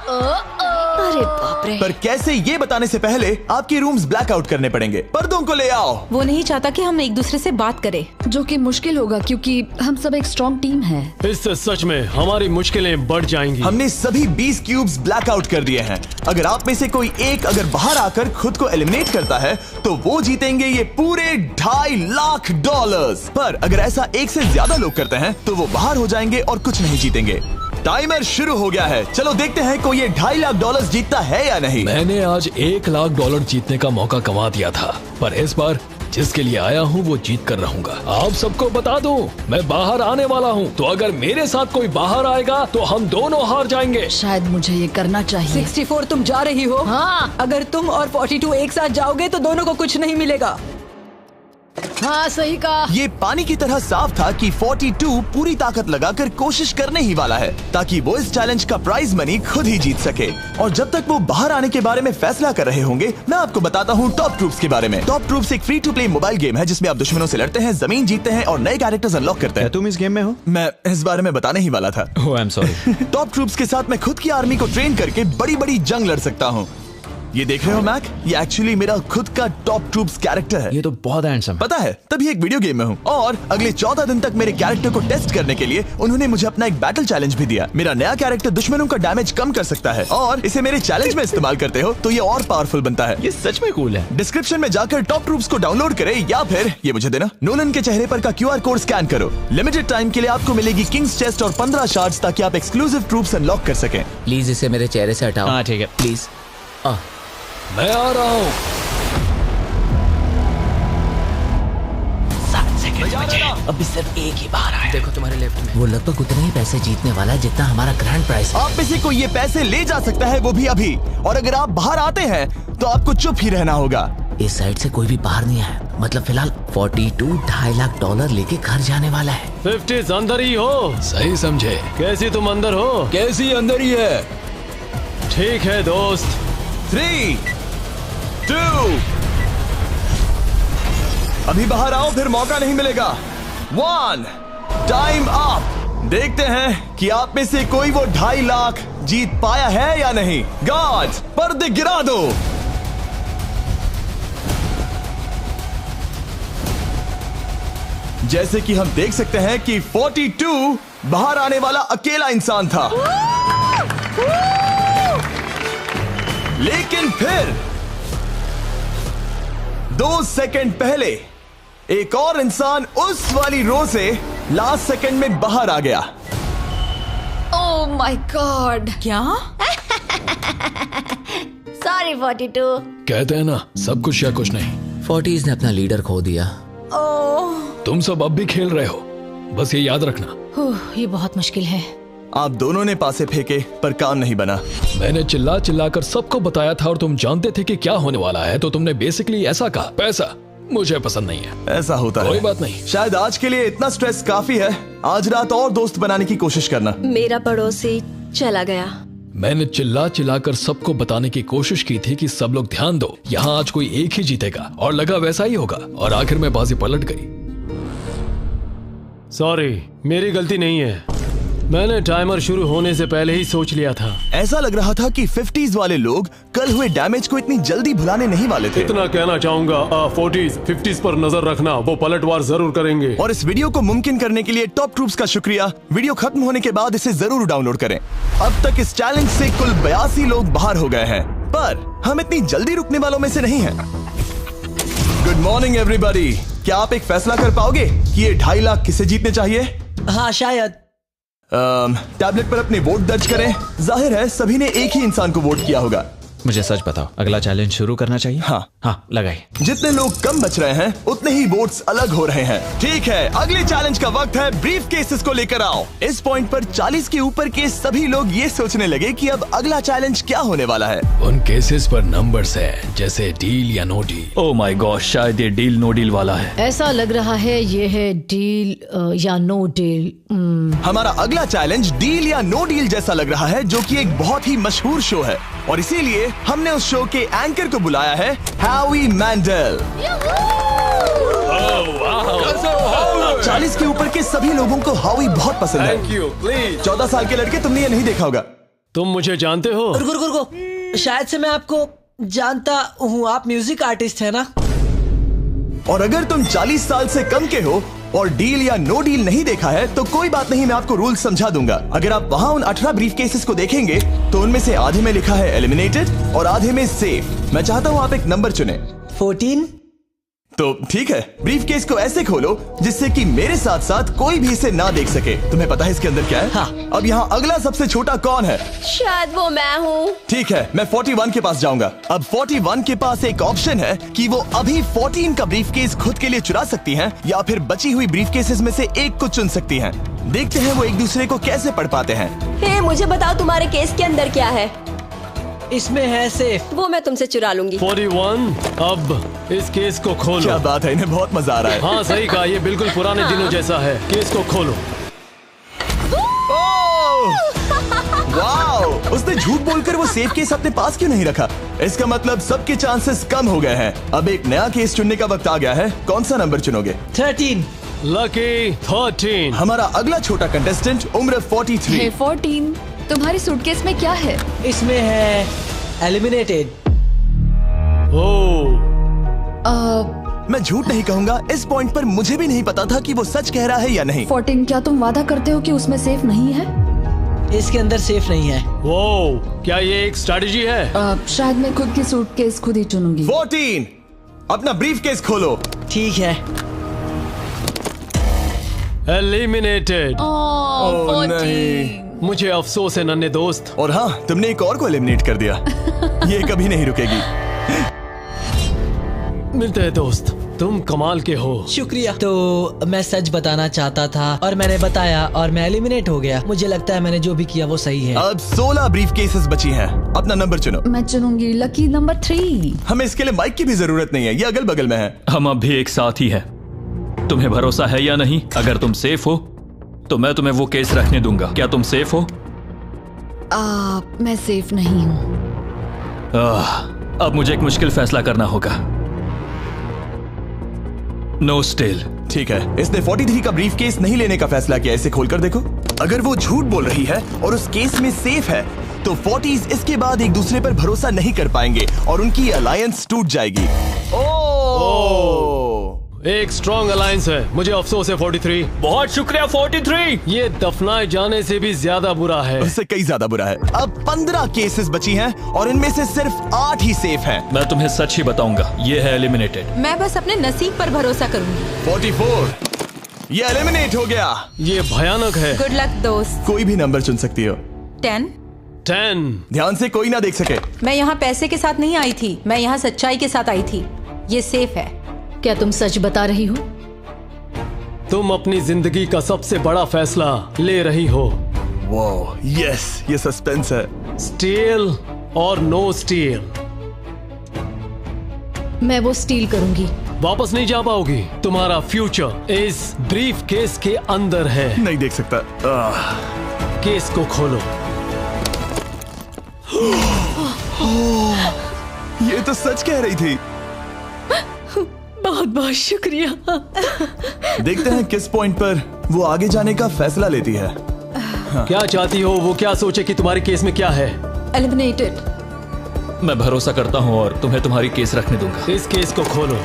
E: अरे बाप रे।
A: पर कैसे, ये बताने से पहले आपके रूम्स ब्लैकआउट करने पड़ेंगे। पर्दों को ले आओ।
G: वो नहीं चाहता कि हम एक दूसरे से बात करें,
F: जो कि मुश्किल होगा क्योंकि हम सब एक स्ट्रॉन्ग टीम है।
J: इससे सच में हमारी मुश्किलें बढ़ जाएंगी।
A: हमने सभी 20 क्यूब्स ब्लैकआउट कर दिए हैं। अगर आप में से कोई एक अगर बाहर आकर खुद को एलिमिनेट करता है तो वो जीतेंगे ये पूरे $2.5 लाख। पर अगर ऐसा एक से ज्यादा लोग करते हैं तो वो बाहर हो जाएंगे और कुछ नहीं जीतेंगे। टाइमर शुरू हो गया है। चलो देखते हैं कोई ये $2.5 लाख जीतता है या नहीं।
B: मैंने आज $1 लाख जीतने का मौका गंवा दिया था, पर इस बार जिसके लिए आया हूँ वो जीत कर रहूंगा। आप सबको बता दूं, मैं बाहर आने वाला हूँ, तो अगर मेरे साथ कोई बाहर आएगा तो हम दोनों हार जाएंगे।
F: शायद मुझे ये करना चाहिए।
G: 64 तुम जा रही हो? हाँ। अगर तुम और 42 एक साथ जाओगे तो दोनों को कुछ नहीं मिलेगा।
K: हाँ सही कहा।
A: ये पानी की तरह साफ था कि 42 पूरी ताकत लगाकर कोशिश करने ही वाला है ताकि वो इस चैलेंज का प्राइज मनी खुद ही जीत सके। और जब तक वो बाहर आने के बारे में फैसला कर रहे होंगे, मैं आपको बताता हूँ टॉप ट्रूप्स के बारे में। टॉप ट्रूप्स एक free to play mobile game है जिसमें आप दुश्मनों से लड़ते हैं, जमीन जीतते हैं और नए कैरेक्टर्स अनलॉक करते हैं।
I: तुम इस गेम में हो?
A: मैं इस बारे में बताने ही वाला था।
I: Oh, I am sorry.
A: Top troops के साथ मैं खुद की आर्मी को ट्रेन करके बड़ी बड़ी जंग लड़ सकता हूँ। ये देख रहे हो मैक, ये एक्चुअली मेरा खुद का टॉप ट्रूप्स कैरेक्टर है।
I: ये तो बहुत हैंडसम।
A: पता है, तभी एक वीडियो गेम में हूँ। और अगले 14 दिन तक मेरे कैरेक्टर को टेस्ट करने के लिए उन्होंने मुझे अपना एक बैटल चैलेंज भी दिया। मेरा नया कैरेक्टर दुश्मनों का डैमेज कम कर सकता है और इसे मेरे चैलेंज में इस्तेमाल करते हो तो ये और पावरफुल बनता है।
I: ये सच में कूल है।
A: डिस्क्रिप्शन में जाकर टॉप ट्रूप्स को डाउनलोड करें या फिर ये मुझे देना, नोलन के चेहरे पर का QR कोड स्कैन करो। लिमिटेड टाइम के लिए आपको मिलेगी किंग्स चेस्ट और 15 शार्ड्स ताकि आप एक्सक्लूसिव ट्रूप्स अनलॉक कर सकें।
H: प्लीज इसे मेरे चेहरे से हटाओ।
I: हाँ ठीक है,
H: प्लीज।
B: मैं आ रहा हूँ।
H: 7 सेकंड बचे, अभी सिर्फ एक ही बाहर आया। देखो तुम्हारे लेफ्ट में। वो लगभग उतने ही पैसे जीतने वाला है जितना हमारा ग्रैंड प्राइस है।
A: आप में से कोई ये पैसे ले जा सकता है, वो भी अभी। और अगर आप बाहर आते हैं तो आपको चुप ही रहना होगा।
H: इस साइड से कोई भी बाहर नहीं आया, मतलब फिलहाल 42 $2.5 लाख लेके घर जाने वाला है।
J: 50 अंदर ही हो।
B: सही समझे।
J: कैसी तुम अंदर हो?
B: कैसी अंदर ही है।
J: ठीक है दोस्त।
A: 3, 2, अभी बाहर आओ, फिर मौका नहीं मिलेगा। 1, टाइम अप। देखते हैं कि आप में से कोई वो $2.5 लाख जीत पाया है या नहीं। गार्ड्स, पर्दे गिरा दो। जैसे कि हम देख सकते हैं कि 42 बाहर आने वाला अकेला इंसान था, लेकिन फिर 2 सेकंड पहले एक और इंसान उस वाली रो से लास्ट सेकंड में बाहर आ गया।
F: ओह माय गॉड।
G: क्या?
E: सॉरी 42।
B: कहते हैं ना, सब कुछ या कुछ नहीं।
H: 40s ने अपना लीडर खो दिया।
B: तुम सब अब भी खेल रहे हो, बस ये याद रखना।
K: ये बहुत मुश्किल है।
A: आप दोनों ने पासे फेंके पर काम नहीं बना।
B: मैंने चिल्ला चिल्ला कर सबको बताया था और तुम जानते थे कि क्या होने वाला है, तो तुमने बेसिकली ऐसा कहा, पैसा मुझे पसंद नहीं है।
A: ऐसा होता है।
B: कोई बात नहीं।
A: शायद आज के लिए इतना स्ट्रेस काफी है। आज रात और दोस्त बनाने की कोशिश करना।
E: मेरा पड़ोसी चला गया।
B: मैंने चिल्ला चिल्ला कर सबको बताने की कोशिश की थी कि सब लोग ध्यान दो, यहाँ आज कोई एक ही जीतेगा, और लगा वैसा ही होगा, और आखिर में बाजी पलट गई।
J: सॉरी, मेरी गलती नहीं है। मैंने टाइमर शुरू होने से पहले ही सोच लिया था।
A: ऐसा लग रहा था कि 50s वाले लोग कल हुए डैमेज को इतनी जल्दी भुलाने नहीं वाले थे।
J: इतना कहना चाहूंगा, 40s 50s पर नजर रखना, वो पलटवार जरूर करेंगे।
A: और इस वीडियो को मुमकिन करने के लिए टॉप ट्रूप्स का शुक्रिया। वीडियो खत्म होने के बाद इसे जरूर डाउनलोड करें। अब तक इस चैलेंज से कुल 82 लोग बाहर हो गए हैं, पर हम इतनी जल्दी रुकने वालों में से नहीं हैं। Good morning everybody. क्या आप एक फैसला कर पाओगे कि ये 2.5 लाख किसे जीतने चाहिए?
C: हाँ शायद।
A: टैबलेट पर अपने वोट दर्ज करें। जाहिर है सभी ने एक ही इंसान को वोट किया होगा।
I: मुझे सच बताओ, अगला चैलेंज शुरू करना चाहिए? हाँ लगाइए।
A: जितने लोग कम बच रहे हैं उतने ही वोट्स अलग हो रहे हैं। ठीक है, अगले चैलेंज का वक्त है। ब्रीफ केसेस को लेकर आओ। इस पॉइंट पर 40 के ऊपर के सभी लोग ये सोचने लगे कि अब अगला चैलेंज क्या होने वाला है।
B: उन केसेस पर नंबर्स है, जैसे डील या no deal.
D: Oh my god, शायद ये डील नो डील वाला है।
K: ऐसा लग रहा है ये है डील या नो डील।
A: हमारा अगला चैलेंज डील या नो डील जैसा लग रहा है, जो कि एक बहुत ही मशहूर शो है, और इसीलिए हमने उस शो के एंकर को बुलाया है, हैवी मैंडल। 40 के ऊपर के सभी लोगों को हावी बहुत पसंद है।
J: Thank you, please।
A: 14 साल के लड़के, तुमने ये नहीं देखा होगा।
J: तुम मुझे जानते हो?
C: रुको, शायद से मैं आपको जानता हूँ। आप म्यूजिक आर्टिस्ट है ना?
A: और अगर तुम 40 साल से कम के हो और डील या नो डील नहीं देखा है तो कोई बात नहीं, मैं आपको रूल समझा दूंगा। अगर आप वहाँ उन 18 ब्रीफ केसेस को देखेंगे तो उनमें से आधे में लिखा है एलिमिनेटेड और आधे में सेफ। मैं चाहता हूँ आप एक नंबर चुने।
C: 14।
A: तो ठीक है, ब्रीफ केस को ऐसे खोलो जिससे कि मेरे साथ साथ कोई भी इसे ना देख सके। तुम्हें पता है इसके अंदर क्या है?
C: हाँ।
A: अब यहाँ अगला सबसे छोटा कौन है?
E: शायद वो मैं हूँ।
A: ठीक है, मैं 41 के पास जाऊंगा। अब 41 के पास एक ऑप्शन है कि वो अभी 14 का ब्रीफ केस खुद के लिए चुरा सकती हैं, या फिर बची हुई ब्रीफ केसेस में से एक को चुन सकती हैं। देखते हैं वो एक दूसरे को कैसे पढ़ पाते हैं।
E: हे, मुझे बताओ तुम्हारे केस के अंदर क्या है?
C: इसमें है सेफ।
E: वो मैं तुमसे चुरा लूंगी।
J: 41, अब इस केस को खोलो।
A: क्या बात है, इन्हें बहुत मजा आ रहा है।
J: हाँ सही कहा, ये बिल्कुल पुराने दिनों जैसा है। केस को खोलो।
A: वाओ! उसने झूठ बोलकर वो सेफ केस अपने पास क्यों नहीं रखा? इसका मतलब सबके चांसेस कम हो गए हैं। अब एक नया केस चुनने का वक्त आ गया है। कौन सा नंबर चुनोगे?
C: 13।
J: लकी 13।
A: हमारा अगला छोटा कंटेस्टेंट उम्र 43।
F: हे 14, तुम्हारी सूटकेस में क्या है?
C: इसमें है एलिमिनेटेड।
A: मैं झूठ नहीं कहूंगा, इस पॉइंट पर मुझे भी नहीं पता था कि वो सच कह रहा है या नहीं।
F: 14, क्या तुम वादा करते हो कि उसमें सेफ नहीं है?
C: इसके अंदर सेफ नहीं है।
J: वो क्या ये एक स्ट्रैटेजी है?
F: शायद मैं खुद की सूटकेस खुद ही चुनूंगी।
A: 14, अपना ब्रीफ केस खोलो।
C: ठीक है।
J: एलिमिनेटेड।
A: ओह नहीं,
J: मुझे अफसोस है नन्हे दोस्त।
A: और हाँ, तुमने एक और को एलिमिनेट कर दिया। ये कभी नहीं रुकेगी।
J: मिलते हैं दोस्त, तुम कमाल के हो।
C: शुक्रिया। तो मैं सच बताना चाहता था और मैंने बताया और मैं एलिमिनेट हो गया। मुझे लगता है मैंने जो भी किया वो सही है।
A: अब 16 ब्रीफ केसेस बची हैं। अपना नंबर चुनो।
F: मैं चुनूंगी लकी नंबर 3।
A: हमें इसके लिए माइक की भी जरूरत नहीं है, ये अगल बगल में है।
D: हम अब भी एक साथ ही हैं। तुम्हें भरोसा है या नहीं? अगर तुम सेफ हो तो मैं तुम्हें वो केस रखने दूंगा। क्या तुम सेफ हो?
F: मैं सेफ नहीं हूँ।
D: अब मुझे एक मुश्किल फैसला करना होगा। Know still.
A: ठीक है, इसने 43 का ब्रीफ केस नहीं लेने का फैसला किया। इसे खोलकर देखो। अगर वो झूठ बोल रही है और उस केस में सेफ है तो 40s इसके बाद एक दूसरे पर भरोसा नहीं कर पाएंगे और उनकी अलायंस टूट जाएगी।
J: एक स्ट्रॉन्ग अलायंस है। मुझे अफसोस है 43।
D: बहुत शुक्रिया 43।
J: ये दफनाए जाने से भी ज्यादा बुरा है।
A: उससे कई ज्यादा बुरा है। अब 15 केसेस बची हैं और इनमें से सिर्फ 8 ही सेफ हैं।
D: मैं तुम्हें सच ही बताऊंगा, ये है एलिमिनेटेड।
G: मैं बस अपने नसीब पर भरोसा करूंगी।
A: 44 ये एलिमिनेट हो गया।
J: ये भयानक है।
G: गुड लक दोस्त।
A: कोई भी नंबर चुन सकती हो।
G: 10।
A: ध्यान से कोई ना देख सके।
G: मैं यहाँ पैसे के साथ नहीं आई थी, मैं यहाँ सच्चाई के साथ आई थी। ये सेफ है।
K: क्या तुम सच बता रही हो?
J: तुम अपनी जिंदगी का सबसे बड़ा फैसला ले रही हो।
A: वो यस, ये सस्पेंस है।
J: स्टील और नो स्टील।
K: मैं वो स्टील करूंगी।
J: वापस नहीं जा पाओगी। तुम्हारा फ्यूचर इस ब्रीफ केस के अंदर है।
A: नहीं देख सकता।
J: केस को खोलो।
A: ये तो सच कह रही थी।
K: बहुत बहुत शुक्रिया।
A: देखते हैं किस पॉइंट पर वो आगे जाने का फैसला लेती है।
J: क्या चाहती हो? वो क्या सोचे कि तुम्हारे केस में क्या है?
G: एलिमिनेटेड।
D: मैं भरोसा करता हूँ और तुम्हें तुम्हारी केस रखने दूंगा।
J: इस केस को खोलो।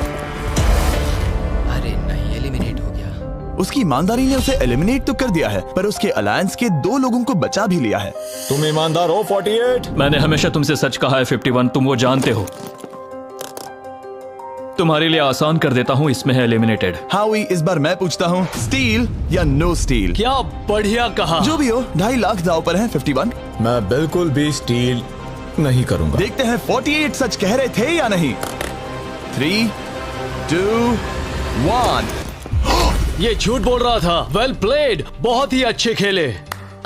H: अरे नहीं, एलिमिनेट हो गया।
A: उसकी ईमानदारी ने उसे एलिमिनेट तो कर दिया है, पर उसके अलायंस के 2 लोगों को बचा भी लिया है।
D: तुम ईमानदार हो 48। मैंने हमेशा तुमसे सच कहा है 51, तुम वो जानते हो। तुम्हारे लिए आसान कर देता हूँ, इसमें है एलिमिनेटेड।
A: हावी, इस बार मैं पूछता हूँ, स्टील या नो स्टील?
J: क्या बढ़िया कहा।
A: जो भी हो, 2.5 लाख दांव पर है 51।
M: मैं बिल्कुल भी स्टील नहीं करूंगा।
A: देखते हैं 48 सच कह रहे थे या नहीं। 3, 2, 1।
J: ये झूठ बोल रहा था। वेल प्लेड, बहुत ही अच्छे खेले।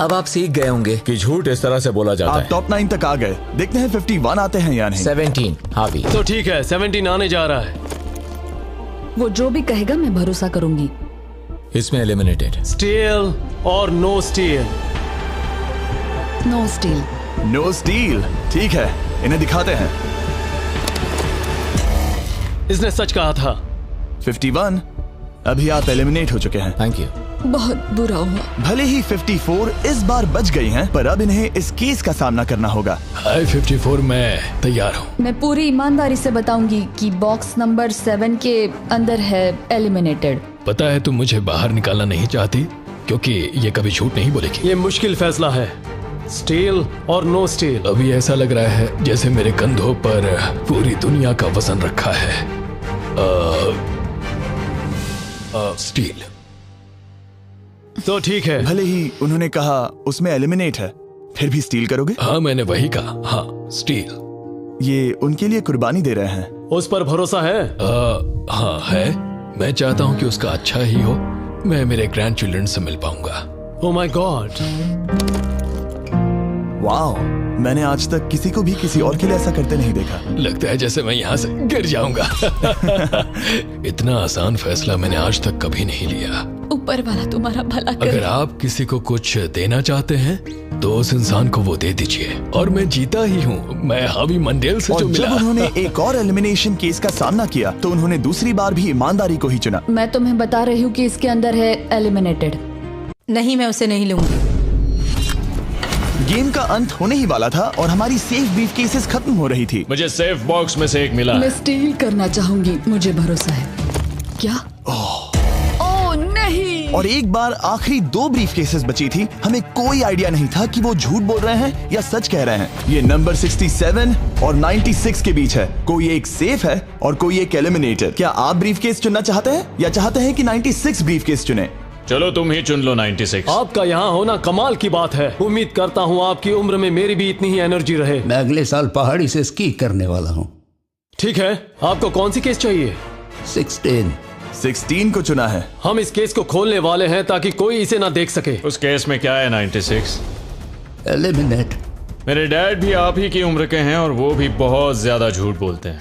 H: अब आप सीख गए होंगे
M: कि झूठ इस तरह से बोला जाता है।
A: आप टॉप 9 तक आ गए। देखते हैं 51 आते हैं या नहीं।
H: 17 हावी।
J: तो ठीक है, 17 आने जा रहा है।
F: वो जो भी कहेगा मैं भरोसा करूंगी।
M: इसमें एलिमिनेटेड।
J: स्टील और no steal.
F: No steal.
A: No steal. ठीक है, इन्हें दिखाते हैं।
J: इसने सच कहा था।
A: 51 अभी आप एलिमिनेट हो चुके हैं।
M: Thank you.
F: बहुत बुरा हुआ।
A: भले ही 54 इस बार बच गई हैं, पर अब इन्हें इस केस का सामना करना होगा।
B: हाय 54, मैं तैयार हूँ।
F: मैं पूरी ईमानदारी से बताऊंगी कि बॉक्स नंबर 7 के अंदर है एलिमिनेटेड।
B: पता है तुम मुझे बाहर निकालना नहीं चाहती, क्योंकि ये कभी झूठ नहीं बोलेगी।
J: ये मुश्किल फैसला है, स्टील और नो स्टील।
B: अभी ऐसा लग रहा है जैसे मेरे कंधों पर पूरी दुनिया का वजन रखा है। स्टील।
J: तो ठीक है।
A: भले ही उन्होंने कहा उसमें एलिमिनेट है, फिर भी स्टील करोगे?
B: हाँ, मैंने वही कहा। हाँ, स्टील।
A: ये उनके लिए कुर्बानी दे रहे हैं।
J: उस पर भरोसा है?
B: हाँ है। मैं चाहता हूँ कि उसका अच्छा ही हो। मैं मेरे ग्रैंड चिल्ड्रन से मिल पाऊंगा।
J: ओह माय गॉड।
A: वाओ, मैंने आज तक किसी को भी किसी और के लिए ऐसा करते नहीं देखा।
B: लगता है जैसे मैं यहाँ से गिर जाऊंगा। इतना आसान फैसला मैंने आज तक कभी नहीं लिया।
F: ऊपर वाला तुम्हारा भला करे।
B: अगर आप किसी को कुछ देना चाहते हैं तो उस इंसान को वो दे दीजिए। और मैं जीता ही हूँ। मैं हावी मंडेल से जो मिला।
A: जब उन्होंने एक और एलिमिनेशन केस का सामना किया तो उन्होंने दूसरी बार भी ईमानदारी को ही चुना।
F: मैं तुम्हें बता रही हूँ कि इसके अंदर है एलिमिनेटेड।
G: नहीं, मैं उसे नहीं लूंगी।
A: गेम का अंत होने ही वाला था और हमारी सेफ ब्रीफ केसेस खत्म हो रही थी।
B: मुझे सेफ बॉक्स में से एक मिला।
F: मैं स्टील करना चाहूंगी, मुझे भरोसा है। क्या? ओह नहीं।
A: और एक बार आखिरी 2 ब्रीफ केसेस बची थी। हमें कोई आइडिया नहीं था कि वो झूठ बोल रहे हैं या सच कह रहे हैं। ये नंबर 67 और 96 के बीच है। कोई एक सेफ है और कोई एक एलिमिनेटेड। क्या आप ब्रीफ केस चुनना चाहते हैं या चाहते हैं कि 96 ब्रीफ केस चुने?
B: चलो तुम ही चुन लो 96।
J: आपका यहाँ होना कमाल की बात है। उम्मीद करता हूँ आपकी उम्र में मेरी भी इतनी ही एनर्जी रहे।
L: मैं अगले साल पहाड़ी से स्की करने वाला हूँ।
J: ठीक है, आपको कौन सी केस चाहिए?
A: 16 को चुना है।
J: हम इस केस को खोलने वाले हैं ताकि कोई इसे ना देख सके।
B: उस केस में क्या है 96?
L: एलिमिनेट।
B: मेरे डैड भी आप ही की उम्र के हैं और वो भी बहुत ज्यादा झूठ बोलते हैं।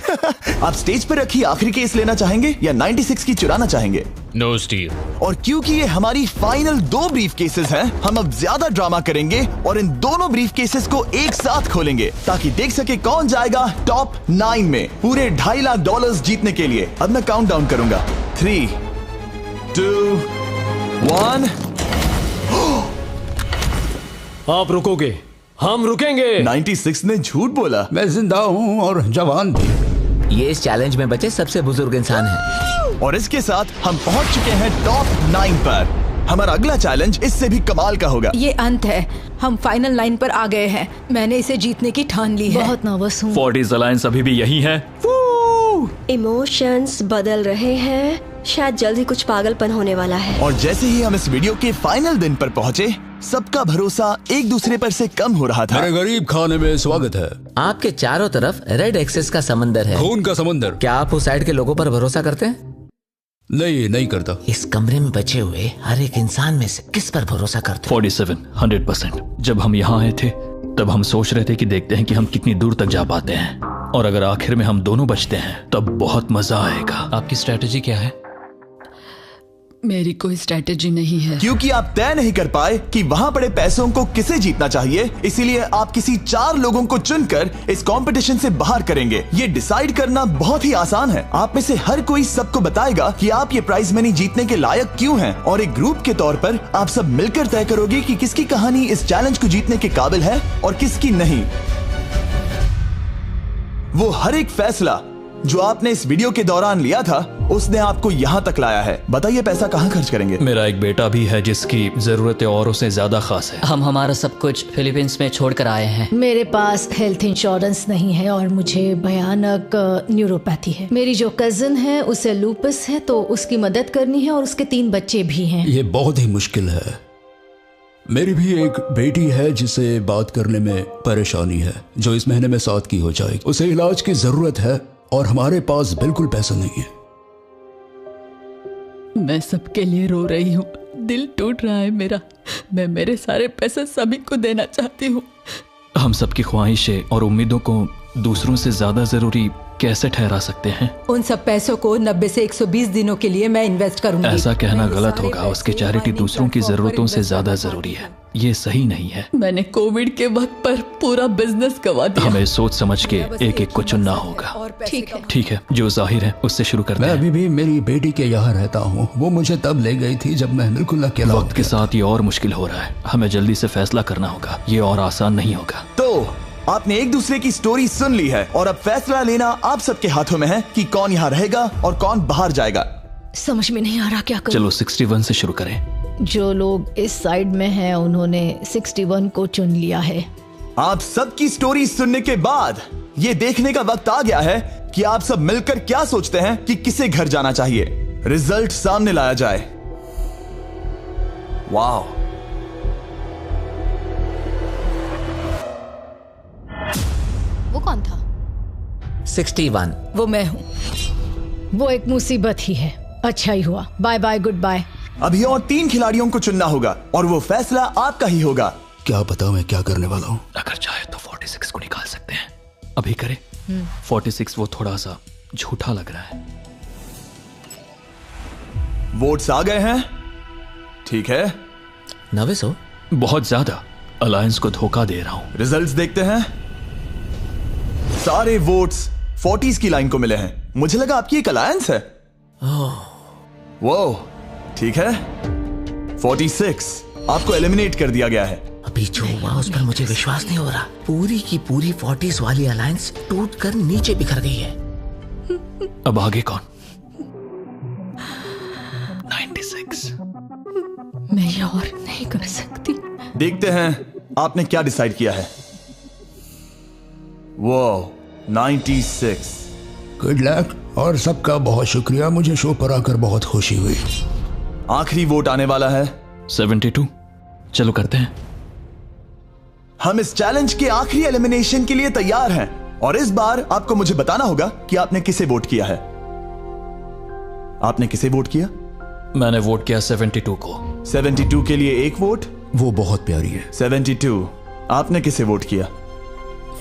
A: आप स्टेज पर रखी आखिरी केस लेना चाहेंगे या 96 की चुराना चाहेंगे?
B: No steal.
A: और क्योंकि ये हमारी फाइनल 2 ब्रीफ केसेस हैं, हम अब ज्यादा ड्रामा करेंगे और इन दोनों ब्रीफ केसेस को एक साथ खोलेंगे ताकि देख सके कौन जाएगा टॉप 9 में पूरे $2.5 लाख जीतने के लिए। अब मैं काउंट डाउन करूंगा। 3, 2, 1।
J: आप रुकोगे, हम रुकेंगे।
A: 96 ने झूठ बोला।
L: मैं जिंदा हूँ और जवान भी।
H: ये इस चैलेंज में बचे सबसे बुजुर्ग इंसान है।
A: और इसके साथ हम पहुंच चुके हैं टॉप 9 पर। हमारा अगला चैलेंज इससे भी कमाल का होगा।
G: ये अंत है, हम फाइनल लाइन पर आ गए हैं। मैंने इसे जीतने की ठान ली है।
K: बहुत नर्वस हूँ।
D: 40s अलायंस अभी भी यही है।
E: इमोशंस बदल रहे हैं, शायद जल्द ही कुछ पागलपन होने वाला है।
A: और जैसे ही हम इस वीडियो के फाइनल दिन पर पहुंचे, सबका भरोसा एक दूसरे पर से कम हो रहा था।
L: मेरे गरीब खाने में स्वागत है।
H: आपके चारों तरफ रेड एक्सेस का समंदर है,
L: खून का समंदर।
H: क्या आप उस साइड के लोगों पर भरोसा करते हैं?
L: नहीं करता।
H: इस कमरे में बचे हुए हर एक इंसान में से किस पर भरोसा करते?
D: 47 100%। जब हम यहाँ आए थे तब हम सोच रहे थे कि देखते हैं कि हम कितनी दूर तक जा पाते हैं, और अगर आखिर में हम दोनों बचते हैं तब बहुत मजा आएगा।
C: आपकी स्ट्रेटेजी क्या है?
F: मेरी कोई स्ट्रेटेजी नहीं है,
A: क्योंकि आप तय नहीं कर पाए कि वहां पड़े पैसों को किसे जीतना चाहिए, इसीलिए आप किसी 4 लोगों को चुनकर इस कंपटीशन से बाहर करेंगे। ये डिसाइड करना बहुत ही आसान है। आप में से हर कोई सबको बताएगा कि आप ये प्राइज मनी जीतने के लायक क्यों हैं, और एक ग्रुप के तौर पर आप सब मिलकर तय करोगे कि किसकी कहानी इस चैलेंज को जीतने के काबिल है और किसकी नहीं। वो हर एक फैसला जो आपने इस वीडियो के दौरान लिया था, उसने आपको यहाँ तक लाया है। बताइए पैसा कहाँ खर्च करेंगे?
D: मेरा एक बेटा भी है जिसकी जरूरतें औरों से ज्यादा खास है।
C: हम हमारा सब कुछ फिलीपींस में छोड़कर आए हैं।
K: मेरे पास हेल्थ इंश्योरेंस नहीं है और मुझे भयानक न्यूरोपैथी है। मेरी जो कजिन है उसे लूपस है, तो उसकी मदद करनी है, और उसके 3 बच्चे भी हैं।
L: ये बहुत ही मुश्किल है। मेरी भी एक बेटी है जिसे बात करने में परेशानी है, जो इस महीने में 7 की हो जाएगी। उसे इलाज की जरूरत है और हमारे पास बिल्कुल पैसा नहीं है।
F: मैं सबके लिए रो रही हूँ, दिल टूट रहा है मेरा। मैं मेरे सारे पैसे सभी को देना चाहती हूँ।
D: हम सबकी ख्वाहिशें और उम्मीदों को दूसरों से ज्यादा जरूरी कैसे ठहरा सकते हैं?
G: उन सब पैसों को 90 से 120 दिनों के लिए मैं इन्वेस्ट करूंगी।
D: ऐसा कहना गलत होगा। उसकी चैरिटी दूसरों की जरूरतों से ज्यादा जरूरी है। ये सही नहीं है।
F: मैंने कोविड के वक्त पर पूरा बिजनेस गवा दिया।
D: हमें सोच समझ के एक एक को चुनना होगा। ठीक है, जो जाहिर है उससे शुरू करते हैं।
L: मैं अभी भी मेरी बेटी के यहाँ रहता हूँ। वो मुझे तब ले गई थी जब मैं बिल्कुल अकेला।
D: वक्त के साथ ये और मुश्किल हो रहा है। हमें जल्दी से फैसला करना होगा। ये और आसान नहीं होगा।
A: तो आपने एक दूसरे की स्टोरी सुन ली है और अब फैसला लेना आप सबके हाथों में है कि कौन यहाँ रहेगा और कौन बाहर जाएगा।
K: समझ में नहीं आ रहा क्या करूं।
D: चलो 61 से शुरू करें।
K: जो लोग इस साइड में हैं उन्होंने 61 को चुन लिया है।
A: आप सबकी स्टोरी सुनने के बाद ये देखने का वक्त आ गया है कि आप सब मिलकर क्या सोचते हैं कि किसे घर जाना चाहिए। रिजल्ट सामने लाया जाए। वाह,
K: वो कौन था?
H: 61।
G: वो मैं हूँ।
K: वो एक मुसीबत ही है। अच्छा ही हुआ। Bye bye, good bye.
A: अभी और 3 खिलाड़ियों को चुनना होगा और वो फैसला आपका ही होगा।
L: क्या पता मैं क्या करने वाला हूँ।
D: अगर चाहे तो 46 को निकाल सकते हैं। अभी करें। 46 वो थोड़ा सा झूठा लग रहा है।
A: वोट्स आ गए हैं। ठीक है।
H: 900
D: बहुत ज्यादा। अलायंस को धोखा दे रहा हूं।
A: रिजल्ट्स देखते हैं। सारे वोट्स 40s की लाइन को मिले हैं। मुझे लगा आपकी एक अलायंस है। वो ठीक है। 46 आपको एलिमिनेट कर दिया गया है।
H: अभी जो हुआ उस पर मुझे विश्वास नहीं हो रहा। पूरी की पूरी 40s वाली अलायंस टूटकर नीचे बिखर गई है।
D: अब आगे कौन? 96।
K: मैं ये और नहीं कर सकती।
A: देखते हैं आपने क्या डिसाइड किया है। वो 96।
L: गुड लक और सबका बहुत शुक्रिया। मुझे शो पर आकर बहुत खुशी हुई।
A: आखिरी वोट आने वाला है।
D: 72। चलो करते हैं।
A: हम इस चैलेंज के आखिरी एलिमिनेशन के लिए तैयार हैं और इस बार आपको मुझे बताना होगा कि आपने किसे वोट किया है। आपने किसे वोट किया?
D: मैंने वोट किया 72 को।
A: 72 के लिए 1 वोट।
L: वो बहुत प्यारी है।
A: 72। आपने किसे वोट किया?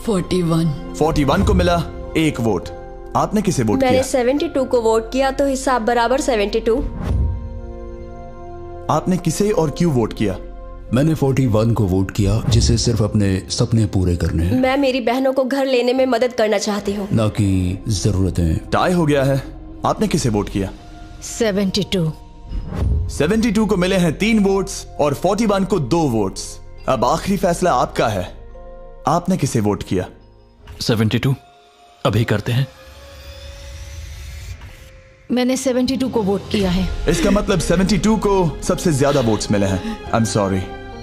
F: 41।
A: 41 को मिला 1 वोट। आपने किसे वोट किया?
E: मैंने 72 को वोट किया, तो हिसाब बराबर 72।
A: आपने किसे और क्यों वोट किया?
L: मैंने 41 को वोट किया, जिसे सिर्फ अपने सपने पूरे करने हैं।
E: मैं मेरी बहनों को घर लेने में मदद करना चाहती हूँ,
L: ना कि जरूरतें।
A: टाई हो गया है। आपने किसे वोट किया?
K: 72।
A: 72 को मिले हैं 3 वोट्स और 41 को 2 वोट्स। अब आखिरी फैसला आपका है। आपने किसे वोट किया?
D: 72। अभी करते हैं।
K: मैंने 72 को वोट किया है।
A: इसका मतलब 72 को सबसे ज्यादा वोट्स मिले हैं। आई एम सॉरी,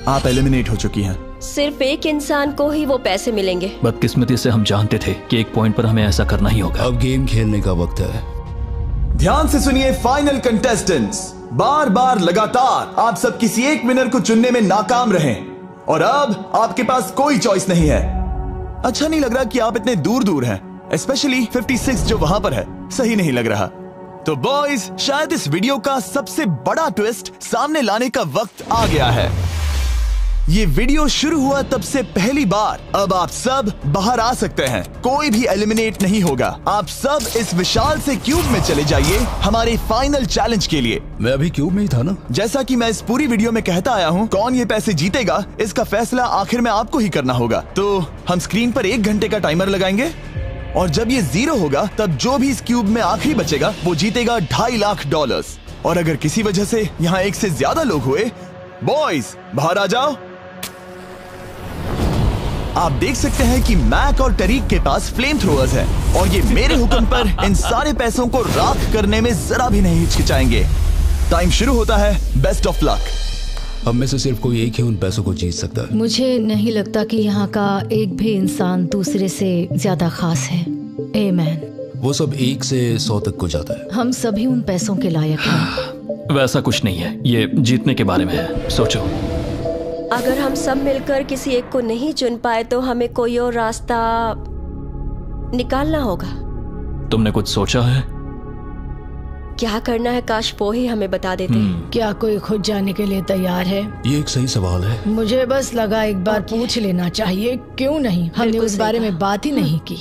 A: आप एलिमिनेट हो चुकी हैं।
E: सिर्फ एक इंसान को ही वो पैसे मिलेंगे।
D: बदकिस्मती से हम जानते थे कि एक पॉइंट पर हमें ऐसा करना ही होगा।
L: अब गेम खेलने का वक्त है।
A: ध्यान से सुनिए फाइनल कंटेस्टेंट्स, बार बार लगातार आप सब किसी एक विनर को चुनने में नाकाम रहे और अब आपके पास कोई चॉइस नहीं है। अच्छा नहीं लग रहा कि आप इतने दूर दूर हैं, स्पेशली 56 जो वहां पर है। सही नहीं लग रहा। तो बॉयज, शायद इस वीडियो का सबसे बड़ा ट्विस्ट सामने लाने का वक्त आ गया है। ये वीडियो शुरू हुआ तब से पहली बार अब आप सब बाहर आ सकते हैं। कोई भी एलिमिनेट नहीं होगा। आप सब इस विशाल से क्यूब में चले जाइए हमारे फाइनल चैलेंज के लिए।
L: मैं अभी क्यूब में ही था ना।
A: जैसा कि मैं इस पूरी वीडियो में कहता आया हूँ, कौन ये पैसे जीतेगा इसका फैसला आखिर में आपको ही करना होगा। तो हम स्क्रीन पर 1 घंटे का टाइमर लगाएंगे और जब ये 0 होगा तब जो भी इस क्यूब में आखिरी बचेगा वो जीतेगा $2.5 लाख। और अगर किसी वजह से यहाँ एक से ज्यादा लोग हुए, बॉयज बाहर आ जाओ। आप देख सकते हैं कि मैक और टरीक के पास फ्लेम थ्रोअर्स है और ये मेरे हुक्म पर इन सारे पैसों को राख करने में जरा भी नहीं हिचकिचाएंगे। टाइम शुरू होता है। Best of luck.
L: हम में से सिर्फ कोई एक ही उन पैसों को जीत सकता है।
K: मुझे नहीं लगता कि यहाँ का एक भी इंसान दूसरे से ज्यादा खास है। आमीन।
L: वो सब 1 से 100 तक को जाता है।
K: हम सभी उन पैसों के लायक हैं।
D: वैसा कुछ नहीं है, ये जीतने के बारे में है। सोचो,
E: अगर हम सब मिलकर किसी एक को नहीं चुन पाए तो हमें कोई और रास्ता निकालना होगा।
D: तुमने कुछ सोचा है?
E: क्या करना है, काश वो ही हमें बता देते।
K: क्या कोई खुद जाने के लिए तैयार है?
L: ये एक सही सवाल है।
K: मुझे बस लगा एक बार पूछ लेना चाहिए। क्यों नहीं? हमने उस बारे में बात ही नहीं की।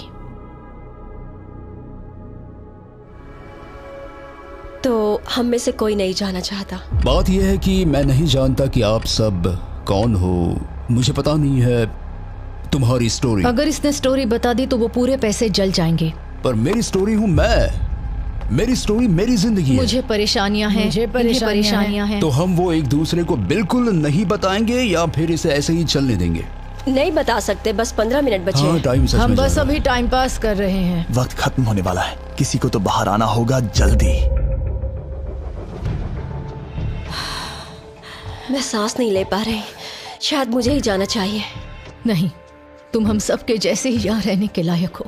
E: तो हम में से कोई नहीं जाना चाहता।
L: बात यह है कि मैं नहीं जानता कि आप सब कौन हो। मुझे पता नहीं है तुम्हारी स्टोरी।
K: अगर इसने स्टोरी बता दी तो वो पूरे पैसे जल जाएंगे।
L: पर मेरी स्टोरी हूँ मैं। मेरी स्टोरी मेरी जिंदगी है।
K: मुझे परेशानियां हैं। मुझे परेशानियां हैं।
L: तो हम वो एक दूसरे को बिल्कुल नहीं बताएंगे या फिर इसे ऐसे ही चलने देंगे?
E: नहीं बता सकते, बस 15 मिनट बचे।
L: हाँ, टाइम सच में
K: हम बस अभी टाइम पास कर रहे हैं।
A: वक्त खत्म होने वाला है। किसी को तो बाहर आना होगा जल्दी।
E: मैं सांस नहीं ले पा रही। शायद मुझे ही जाना चाहिए।
K: नहीं, तुम हम सब के जैसे ही यहाँ रहने के लायक हो।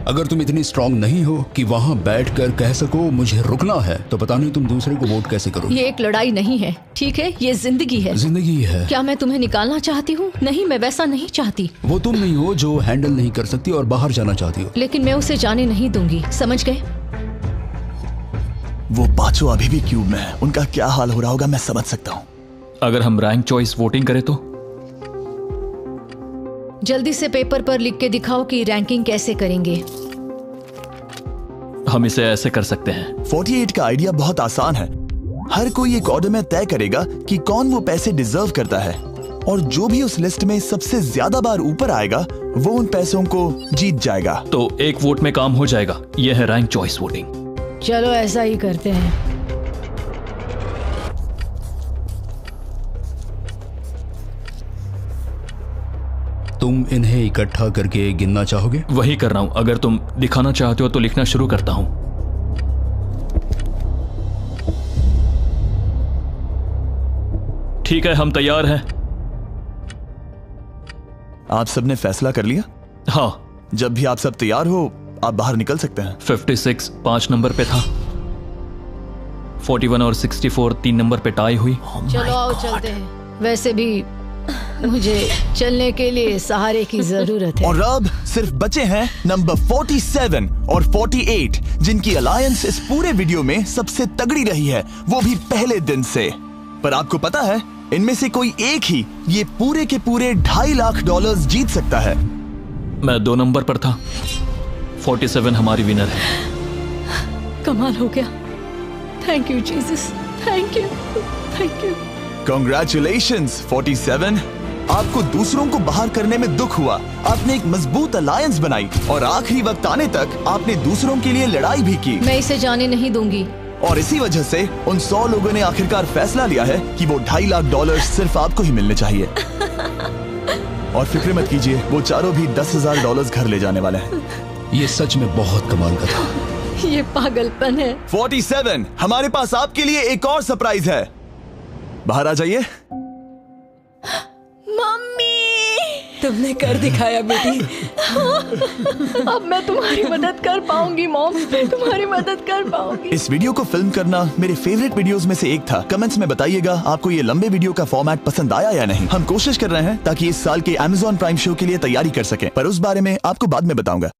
L: अगर तुम इतनी स्ट्रांग नहीं हो कि वहाँ बैठकर कह सको मुझे रुकना है, तो पता नहीं तुम दूसरे को वोट कैसे करोगे।
K: ये एक लड़ाई नहीं है, ठीक है? ये जिंदगी है।
L: जिंदगी है।
K: क्या मैं तुम्हें निकालना चाहती हूँ? नहीं, मैं वैसा नहीं चाहती।
L: वो तुम नहीं हो जो हैंडल नहीं कर सकती और बाहर जाना चाहती हो।
K: लेकिन मैं उसे जाने नहीं दूंगी, समझ गए?
A: वो पांचों अभी भी क्यूब में है। उनका क्या हाल हो रहा होगा मैं समझ सकता हूँ।
D: अगर हम रैंक चॉइस वोटिंग करें तो?
K: जल्दी से पेपर पर लिख के दिखाओ कि रैंकिंग कैसे करेंगे।
D: हम इसे ऐसे कर सकते हैं।
A: 48 का आइडिया बहुत आसान है। हर कोई एक ऑर्डर में तय करेगा कि कौन वो पैसे डिजर्व करता है और जो भी उस लिस्ट में सबसे ज्यादा बार ऊपर आएगा वो उन पैसों को जीत जाएगा।
D: तो एक वोट में काम हो जाएगा। यह है रैंक चॉइस वोटिंग।
K: चलो ऐसा ही करते हैं।
L: तुम इन्हें इकट्ठा करके गिनना चाहोगे?
D: वही कर रहा हूं। अगर तुम दिखाना चाहते हो तो लिखना शुरू करता हूं। ठीक है, हम तैयार हैं।
A: आप सबने फैसला कर लिया?
D: हाँ।
A: जब भी आप सब तैयार हो आप बाहर निकल सकते हैं।
D: 56 5 नंबर पे था। 41 और 64 3 नंबर पे टाई हुई।
K: चलो आओ चलते हैं। वैसे भी मुझे चलने के लिए सहारे की जरूरत है।
A: और अब सिर्फ बचे हैं नंबर 47 और 48 जिनकी अलायंस इस पूरे वीडियो में सबसे तगड़ी रही है, वो भी पहले दिन से। पर आपको पता है इनमें से कोई एक ही ये पूरे के पूरे $2.5 लाख जीत सकता है।
D: मैं 2 नंबर पर था। 47 हमारी विनर है।
K: कमाल हो गया। Thank you Jesus, thank you, thank you.
A: Congratulations 47। आपको दूसरों को बाहर करने में दुख हुआ। आपने एक मजबूत अलायंस बनाई और आखिरी वक्त आने तक आपने दूसरों के लिए लड़ाई भी की।
K: मैं इसे जाने नहीं दूंगी।
A: और इसी वजह से उन 100 लोगों ने आखिरकार फैसला लिया है कि वो $2.5 लाख सिर्फ आपको ही मिलने चाहिए। और फिक्र मत कीजिए, वो चारों भी $10,000 घर ले जाने वाले हैं।
L: ये सच में बहुत कमाल का था।
K: ये पागलपन है।
A: 47, हमारे पास आपके लिए एक और सरप्राइज है। बाहर आ जाइए।
G: मम्मी, तुमने कर दिखाया बेटी।
K: अब मैं तुम्हारी मदद कर पाऊंगी मॉम, तुम्हारी मदद कर पाऊंगी।
A: इस वीडियो को फिल्म करना मेरे फेवरेट वीडियोस में से एक था। कमेंट्स में बताइएगा आपको ये लंबे वीडियो का फॉर्मेट पसंद आया या नहीं। हम कोशिश कर रहे हैं ताकि इस साल के Amazon प्राइम शो के लिए तैयारी कर सकें, पर उस बारे में आपको बाद में बताऊंगा।